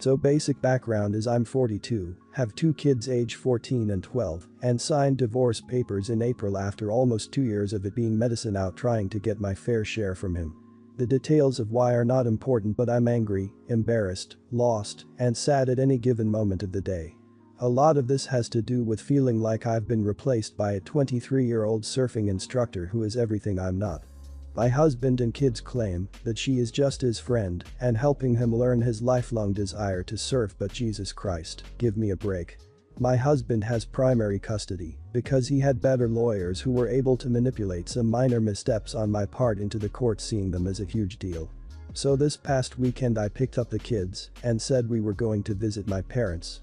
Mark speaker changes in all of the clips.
Speaker 1: So basic background is I'm 42, have 2 kids age 14 and 12, and signed divorce papers in April after almost 2 years of it being medicine out trying to get my fair share from him. The details of why are not important, but I'm angry, embarrassed, lost, and sad at any given moment of the day. A lot of this has to do with feeling like I've been replaced by a 23-year-old surfing instructor who is everything I'm not. My husband and kids claim that she is just his friend and helping him learn his lifelong desire to surf, but Jesus Christ, give me a break. My husband has primary custody because he had better lawyers who were able to manipulate some minor missteps on my part into the court seeing them as a huge deal. So this past weekend I picked up the kids and said we were going to visit my parents.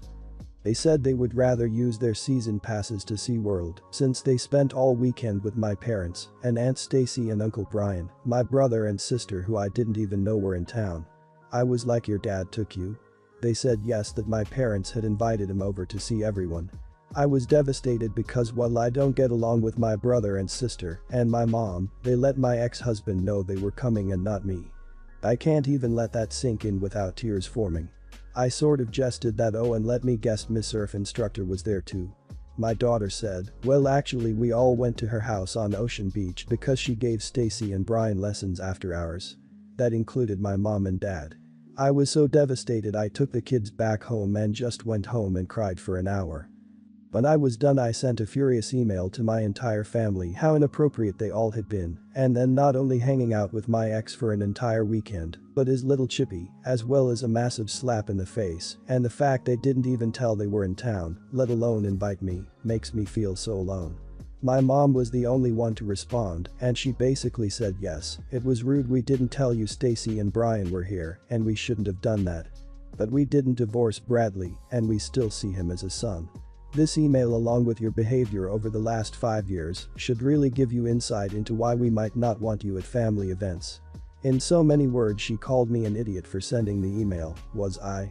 Speaker 1: They said they would rather use their season passes to SeaWorld since they spent all weekend with my parents and Aunt Stacy and Uncle Brian, my brother and sister who I didn't even know were in town. I was like, your dad took you? They said yes, that my parents had invited him over to see everyone. I was devastated because while I don't get along with my brother and sister and my mom, they let my ex-husband know they were coming and not me. I can't even let that sink in without tears forming. I sort of jested that, oh, and let me guess, Miss Surf instructor was there too. My daughter said, well, actually we all went to her house on Ocean Beach because she gave Stacy and Brian lessons after hours. That included my mom and dad. I was so devastated I took the kids back home and just went home and cried for an hour. When I was done I sent a furious email to my entire family how inappropriate they all had been, and then not only hanging out with my ex for an entire weekend, but his little chippy, as well as a massive slap in the face, and the fact they didn't even tell they were in town, let alone invite me, makes me feel so alone. My mom was the only one to respond, and she basically said yes, it was rude we didn't tell you Stacy and Brian were here, and we shouldn't have done that. But we didn't divorce Bradley, and we still see him as a son. This email, along with your behavior over the last 5 years, should really give you insight into why we might not want you at family events. In so many words, she called me an idiot for sending the email, was I?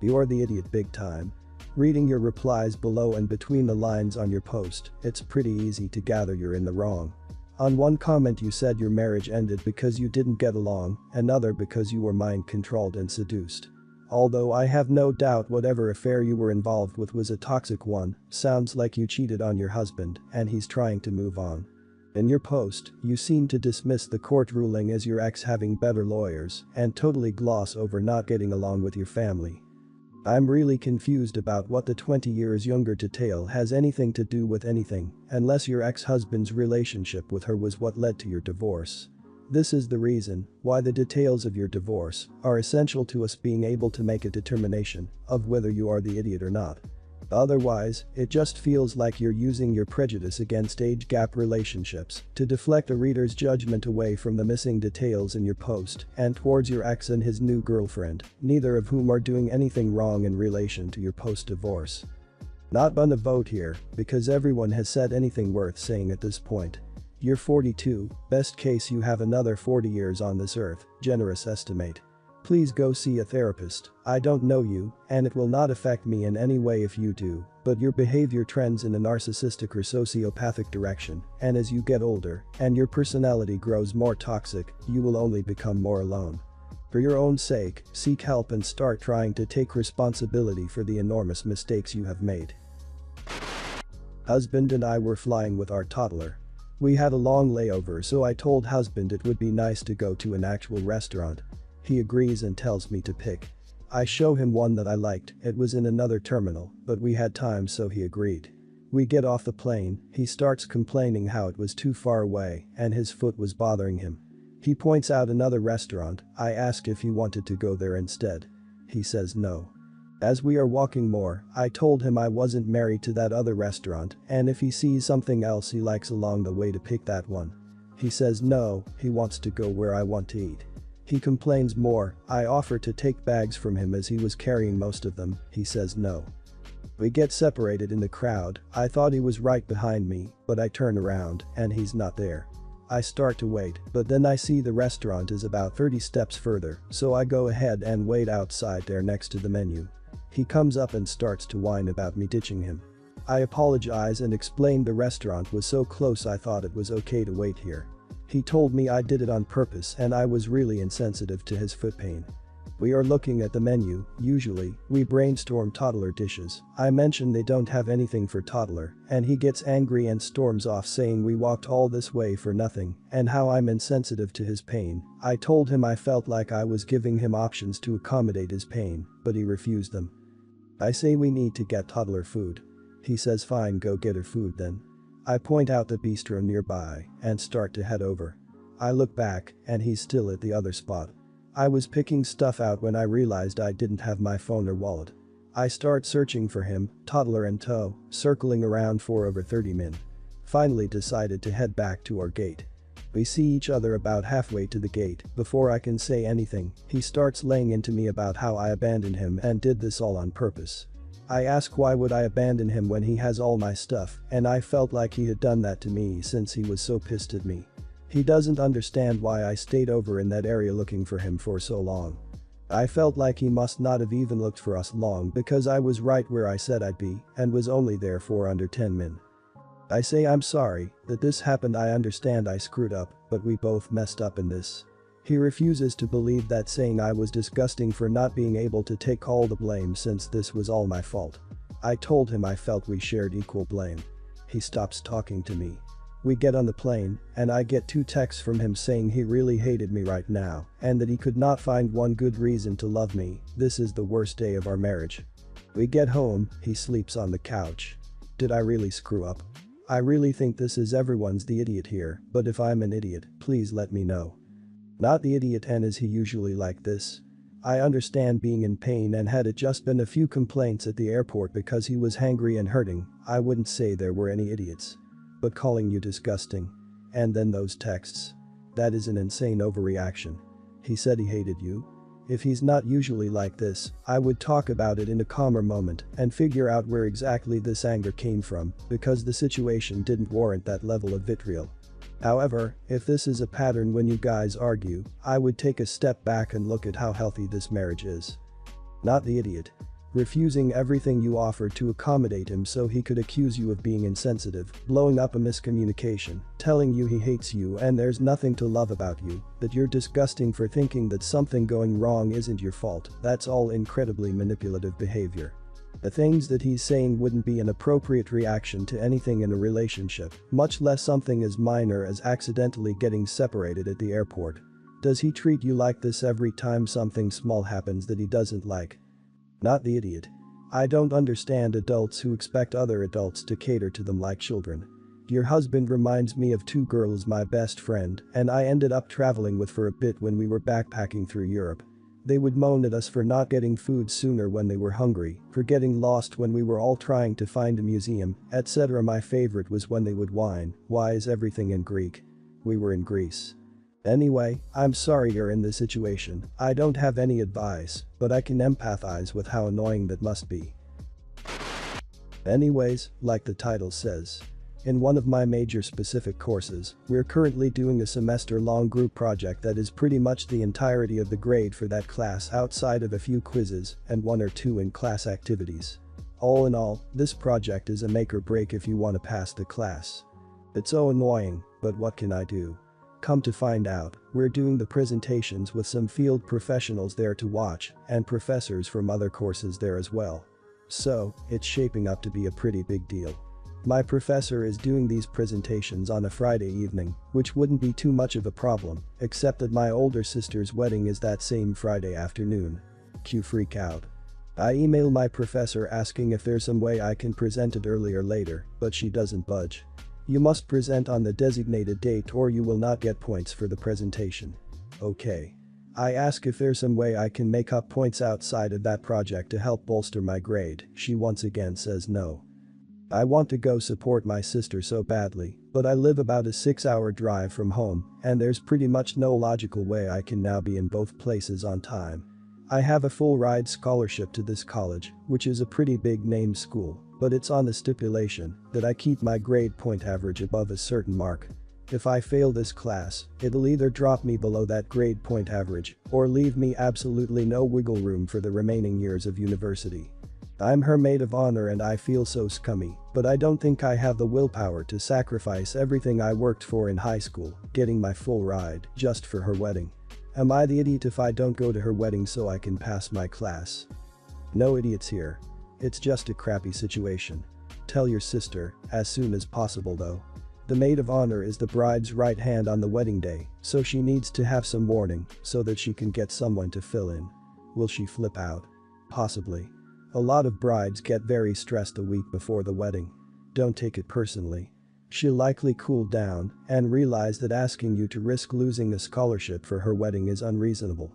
Speaker 1: You're the idiot big time. Reading your replies below and between the lines on your post, it's pretty easy to gather you're in the wrong. On one comment you said your marriage ended because you didn't get along, another because you were mind controlled and seduced. Although I have no doubt whatever affair you were involved with was a toxic one, sounds like you cheated on your husband and he's trying to move on. In your post, you seem to dismiss the court ruling as your ex having better lawyers and totally gloss over not getting along with your family. I'm really confused about what the 20 years younger detail has anything to do with anything, unless your ex-husband's relationship with her was what led to your divorce. This is the reason why the details of your divorce are essential to us being able to make a determination of whether you are the idiot or not. Otherwise, it just feels like you're using your prejudice against age gap relationships to deflect a reader's judgment away from the missing details in your post and towards your ex and his new girlfriend, neither of whom are doing anything wrong in relation to your post-divorce. Not gonna vote here, because everyone has said anything worth saying at this point. You're 42, best case you have another 40 years on this earth, generous estimate. Please go see a therapist. I don't know you, and it will not affect me in any way if you do, but your behavior trends in a narcissistic or sociopathic direction, and as you get older and your personality grows more toxic, you will only become more alone. For your own sake, seek help and start trying to take responsibility for the enormous mistakes you have made. Husband and I were flying with our toddler. We had a long layover, so I told husband it would be nice to go to an actual restaurant. He agrees and tells me to pick. I show him one that I liked, it was in another terminal, but we had time so he agreed. We get off the plane, he starts complaining how it was too far away and his foot was bothering him. He points out another restaurant, I ask if he wanted to go there instead. He says no. As we are walking more, I told him I wasn't married to that other restaurant and if he sees something else he likes along the way to pick that one. He says no, he wants to go where I want to eat. He complains more, I offer to take bags from him as he was carrying most of them, he says no. We get separated in the crowd, I thought he was right behind me, but I turn around and he's not there. I start to wait, but then I see the restaurant is about 30 steps further, so I go ahead and wait outside there next to the menu. He comes up and starts to whine about me ditching him. I apologize and explained the restaurant was so close I thought it was okay to wait here. He told me I did it on purpose and I was really insensitive to his foot pain. We are looking at the menu. Usually, we brainstorm toddler dishes. I mention they don't have anything for toddler, and he gets angry and storms off saying we walked all this way for nothing and how I'm insensitive to his pain. I told him I felt like I was giving him options to accommodate his pain, but he refused them. I say we need to get toddler food. He says fine, go get her food then. I point out the bistro nearby and start to head over. I look back and he's still at the other spot. I was picking stuff out when I realized I didn't have my phone or wallet. I start searching for him, toddler in tow, circling around for over 30 min. Finally decided to head back to our gate. We see each other about halfway to the gate. Before I can say anything, he starts laying into me about how I abandoned him and did this all on purpose. I ask why would I abandon him when he has all my stuff, and I felt like he had done that to me since he was so pissed at me. He doesn't understand why I stayed over in that area looking for him for so long. I felt like he must not have even looked for us long because I was right where I said I'd be and was only there for under 10 min. I say I'm sorry that this happened, I understand I screwed up, but we both messed up in this. He refuses to believe that, saying I was disgusting for not being able to take all the blame since this was all my fault. I told him I felt we shared equal blame. He stops talking to me. We get on the plane, and I get 2 texts from him saying he really hated me right now and that he could not find one good reason to love me. This is the worst day of our marriage. We get home, he sleeps on the couch. Did I really screw up? I really think this is everyone's the idiot here, but if I'm an idiot, please let me know. Not the idiot, and is he usually like this? I understand being in pain, and had it just been a few complaints at the airport because he was hangry and hurting, I wouldn't say there were any idiots. But calling you disgusting. And then those texts. That is an insane overreaction. He said he hated you? If he's not usually like this, I would talk about it in a calmer moment and figure out where exactly this anger came from, because the situation didn't warrant that level of vitriol. However, if this is a pattern when you guys argue, I would take a step back and look at how healthy this marriage is. Not the idiot. Refusing everything you offered to accommodate him so he could accuse you of being insensitive, blowing up a miscommunication, telling you he hates you and there's nothing to love about you, that you're disgusting for thinking that something going wrong isn't your fault. That's all incredibly manipulative behavior. The things that he's saying wouldn't be an appropriate reaction to anything in a relationship, much less something as minor as accidentally getting separated at the airport. Does he treat you like this every time something small happens that he doesn't like? Not the idiot. I don't understand adults who expect other adults to cater to them like children. Your husband reminds me of 2 girls my best friend and I ended up traveling with for a bit when we were backpacking through Europe. They would moan at us for not getting food sooner when they were hungry, for getting lost when we were all trying to find a museum, etc. My favorite was when they would whine, "Why is everything in Greek?" We were in Greece. Anyway, I'm sorry you're in this situation. I don't have any advice, but I can empathize with how annoying that must be. Anyways, like the title says. In one of my major specific courses, we're currently doing a semester-long group project that is pretty much the entirety of the grade for that class outside of a few quizzes and 1 or 2 in-class activities. All in all, this project is a make or break if you want to pass the class. It's so annoying, but what can I do? Come to find out, we're doing the presentations with some field professionals there to watch and professors from other courses there as well. So, it's shaping up to be a pretty big deal. My professor is doing these presentations on a Friday evening, which wouldn't be too much of a problem, except that my older sister's wedding is that same Friday afternoon. Cue freak out. I email my professor asking if there's some way I can present it earlier or later, but she doesn't budge. You must present on the designated date or you will not get points for the presentation. Okay. I ask if there's some way I can make up points outside of that project to help bolster my grade. She once again says no. I want to go support my sister so badly, but I live about a 6-hour drive from home and there's pretty much no logical way I can now be in both places on time. I have a full ride scholarship to this college, which is a pretty big name school, but it's on the stipulation that I keep my grade point average above a certain mark. If I fail this class, it'll either drop me below that grade point average or leave me absolutely no wiggle room for the remaining years of university. I'm her maid of honor and I feel so scummy, but I don't think I have the willpower to sacrifice everything I worked for in high school, getting my full ride, just for her wedding. Am I the idiot if I don't go to her wedding so I can pass my class? No idiots here. It's just a crappy situation. Tell your sister, as soon as possible though. The maid of honor is the bride's right hand on the wedding day, so she needs to have some warning so that she can get someone to fill in. Will she flip out? Possibly. A lot of brides get very stressed a week before the wedding. Don't take it personally. She'll likely cool down and realize that asking you to risk losing a scholarship for her wedding is unreasonable.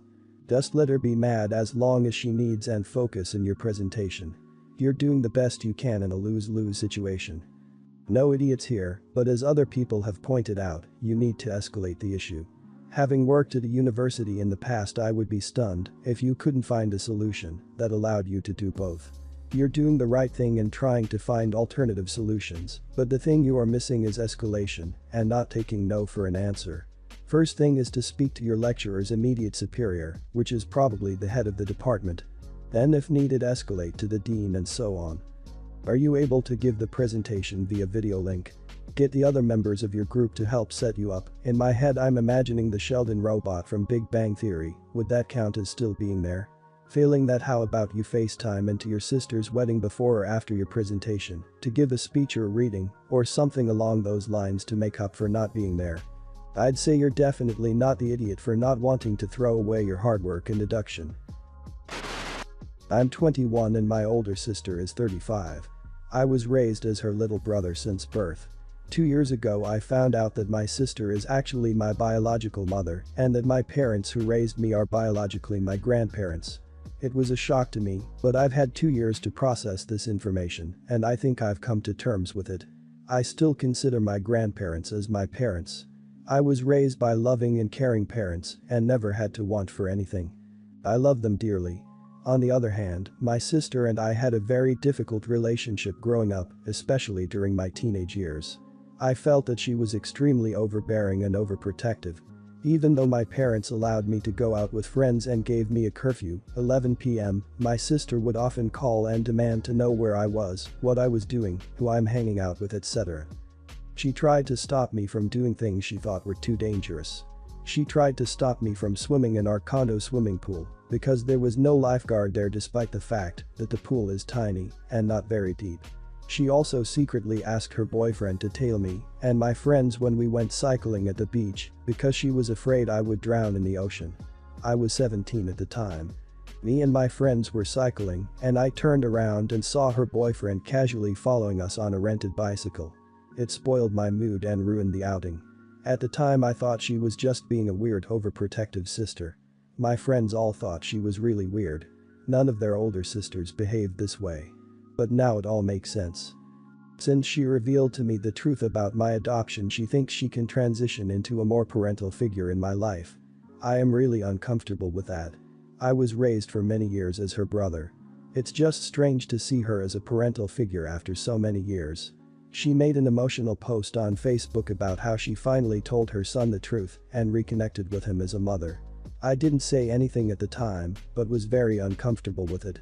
Speaker 1: Just let her be mad as long as she needs and focus in your presentation. You're doing the best you can in a lose-lose situation. No idiots here, but as other people have pointed out, you need to escalate the issue. Having worked at a university in the past, I would be stunned if you couldn't find a solution that allowed you to do both. You're doing the right thing in trying to find alternative solutions, but the thing you are missing is escalation and not taking no for an answer. First thing is to speak to your lecturer's immediate superior, which is probably the head of the department. Then if needed, escalate to the dean and so on. Are you able to give the presentation via video link? Get the other members of your group to help set you up. In my head I'm imagining the Sheldon robot from Big Bang Theory. Would that count as still being there? Failing that, how about you FaceTime into your sister's wedding before or after your presentation to give a speech or a reading or something along those lines to make up for not being there. I'd say you're definitely not the idiot for not wanting to throw away your hard work and deduction. I'm 21 and my older sister is 35. I was raised as her little brother since birth. 2 years ago I found out that my sister is actually my biological mother and that my parents who raised me are biologically my grandparents. It was a shock to me, but I've had 2 years to process this information and I think I've come to terms with it. I still consider my grandparents as my parents. I was raised by loving and caring parents and never had to want for anything. I love them dearly. On the other hand, my sister and I had a very difficult relationship growing up, especially during my teenage years. I felt that she was extremely overbearing and overprotective. Even though my parents allowed me to go out with friends and gave me a curfew, 11 p.m., my sister would often call and demand to know where I was, what I was doing, who I'm hanging out with, etc. She tried to stop me from doing things she thought were too dangerous. She tried to stop me from swimming in our condo swimming pool because there was no lifeguard there despite the fact that the pool is tiny and not very deep. She also secretly asked her boyfriend to tail me and my friends when we went cycling at the beach because she was afraid I would drown in the ocean. I was 17 at the time. Me and my friends were cycling and I turned around and saw her boyfriend casually following us on a rented bicycle. It spoiled my mood and ruined the outing. At the time I thought she was just being a weird overprotective sister. My friends all thought she was really weird. None of their older sisters behaved this way. But now it all makes sense. Since she revealed to me the truth about my adoption, she thinks she can transition into a more parental figure in my life. I am really uncomfortable with that. I was raised for many years as her brother. It's just strange to see her as a parental figure after so many years. She made an emotional post on Facebook about how she finally told her son the truth and reconnected with him as a mother. I didn't say anything at the time, but was very uncomfortable with it.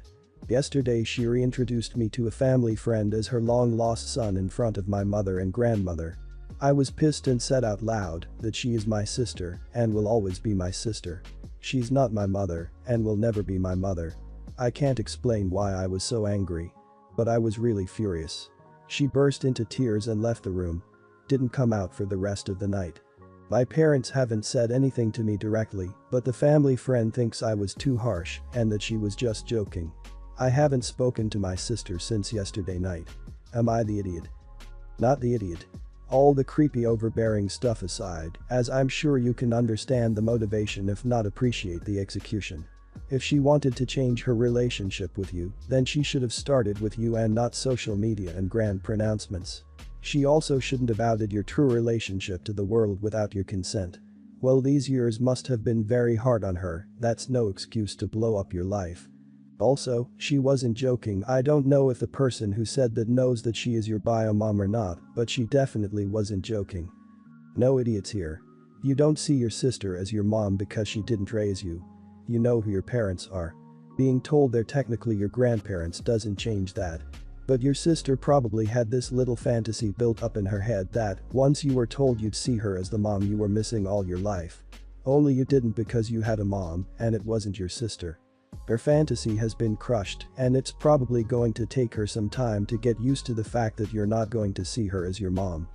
Speaker 1: Yesterday she reintroduced me to a family friend as her long-lost son in front of my mother and grandmother. I was pissed and said out loud that she is my sister and will always be my sister. She's not my mother and will never be my mother. I can't explain why I was so angry. But I was really furious. She burst into tears and left the room. Didn't come out for the rest of the night. My parents haven't said anything to me directly, but the family friend thinks I was too harsh and that she was just joking. I haven't spoken to my sister since yesterday night. Am I the idiot? Not the idiot. All the creepy overbearing stuff aside, as I'm sure you can understand the motivation if not appreciate the execution. If she wanted to change her relationship with you, then she should have started with you and not social media and grand pronouncements. She also shouldn't have outed your true relationship to the world without your consent. Well, these years must have been very hard on her. That's no excuse to blow up your life. Also, she wasn't joking. I don't know if the person who said that knows that she is your bio mom or not, but she definitely wasn't joking. No idiots here. You don't see your sister as your mom because she didn't raise you. You know who your parents are. Being told they're technically your grandparents doesn't change that. But your sister probably had this little fantasy built up in her head that once you were told you'd see her as the mom you were missing all your life. Only you didn't because you had a mom and it wasn't your sister. Her fantasy has been crushed and it's probably going to take her some time to get used to the fact that you're not going to see her as your mom.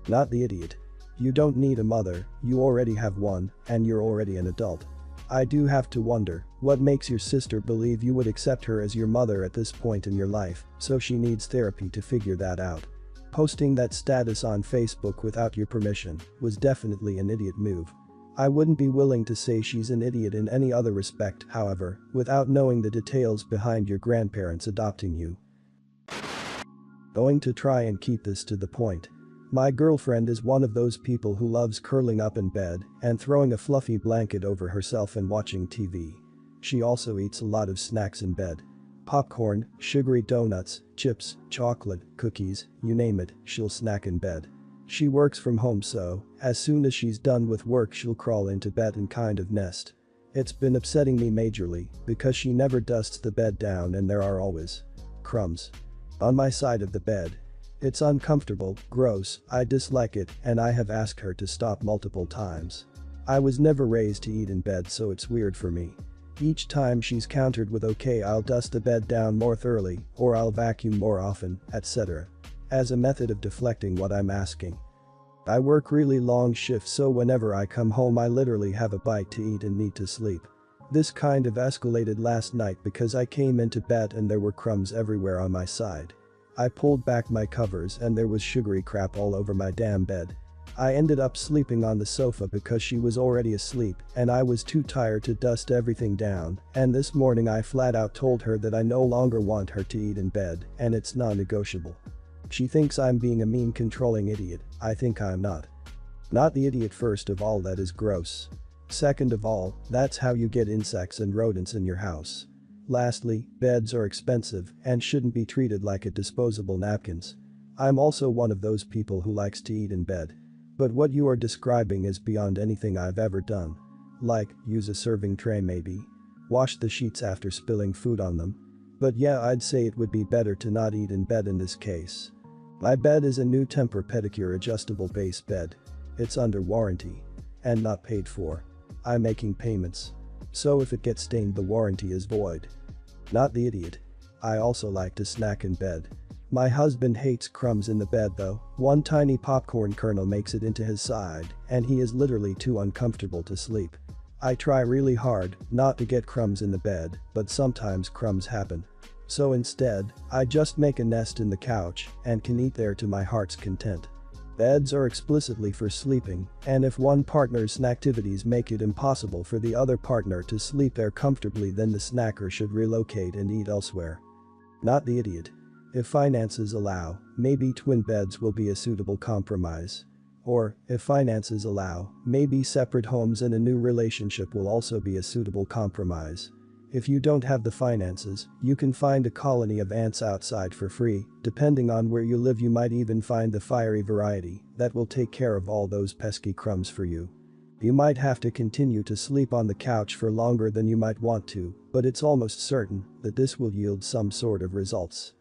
Speaker 1: Not the idiot. You don't need a mother, you already have one, and you're already an adult. I do have to wonder, what makes your sister believe you would accept her as your mother at this point in your life, so she needs therapy to figure that out. Posting that status on Facebook without your permission was definitely an idiot move. I wouldn't be willing to say she's an idiot in any other respect, however, without knowing the details behind your grandparents adopting you. Going to try and keep this to the point. My girlfriend is one of those people who loves curling up in bed and throwing a fluffy blanket over herself and watching TV. She also eats a lot of snacks in bed. Popcorn, sugary donuts, chips, chocolate, cookies, you name it, she'll snack in bed. She works from home, so as soon as she's done with work she'll crawl into bed and kind of nest. It's been upsetting me majorly because she never dusts the bed down and there are always crumbs on my side of the bed. It's uncomfortable, gross, I dislike it, and I have asked her to stop multiple times. I was never raised to eat in bed, so it's weird for me. Each time she's countered with okay, I'll dust the bed down more thoroughly, or I'll vacuum more often, etc. as a method of deflecting what I'm asking. I work really long shifts, so whenever I come home I literally have a bite to eat and need to sleep. This kind of escalated last night because I came into bed and there were crumbs everywhere on my side. I pulled back my covers and there was sugary crap all over my damn bed. I ended up sleeping on the sofa because she was already asleep and I was too tired to dust everything down, and this morning I flat out told her that I no longer want her to eat in bed and it's non-negotiable. She thinks I'm being a mean, controlling idiot. I think I'm not. Not the idiot, first of all, that is gross. Second of all, that's how you get insects and rodents in your house. Lastly, beds are expensive and shouldn't be treated like a disposable napkins. I'm also one of those people who likes to eat in bed. But what you are describing is beyond anything I've ever done. Like, use a serving tray maybe. Wash the sheets after spilling food on them. But yeah, I'd say it would be better to not eat in bed in this case. My bed is a new Tempur-Pedicure adjustable base bed. It's under warranty. And not paid for. I'm making payments. So if it gets stained, the warranty is void. Not the idiot. I also like to snack in bed. My husband hates crumbs in the bed though. One tiny popcorn kernel makes it into his side and he is literally too uncomfortable to sleep. I try really hard not to get crumbs in the bed, but sometimes crumbs happen. So instead, I just make a nest in the couch and can eat there to my heart's content. Beds are explicitly for sleeping, and if one partner's snacktivities make it impossible for the other partner to sleep there comfortably, then the snacker should relocate and eat elsewhere. Not the idiot. If finances allow, maybe twin beds will be a suitable compromise. Or, if finances allow, maybe separate homes and a new relationship will also be a suitable compromise. If you don't have the finances, you can find a colony of ants outside for free. Depending on where you live, you might even find the fiery variety that will take care of all those pesky crumbs for you. You might have to continue to sleep on the couch for longer than you might want to, but it's almost certain that this will yield some sort of results.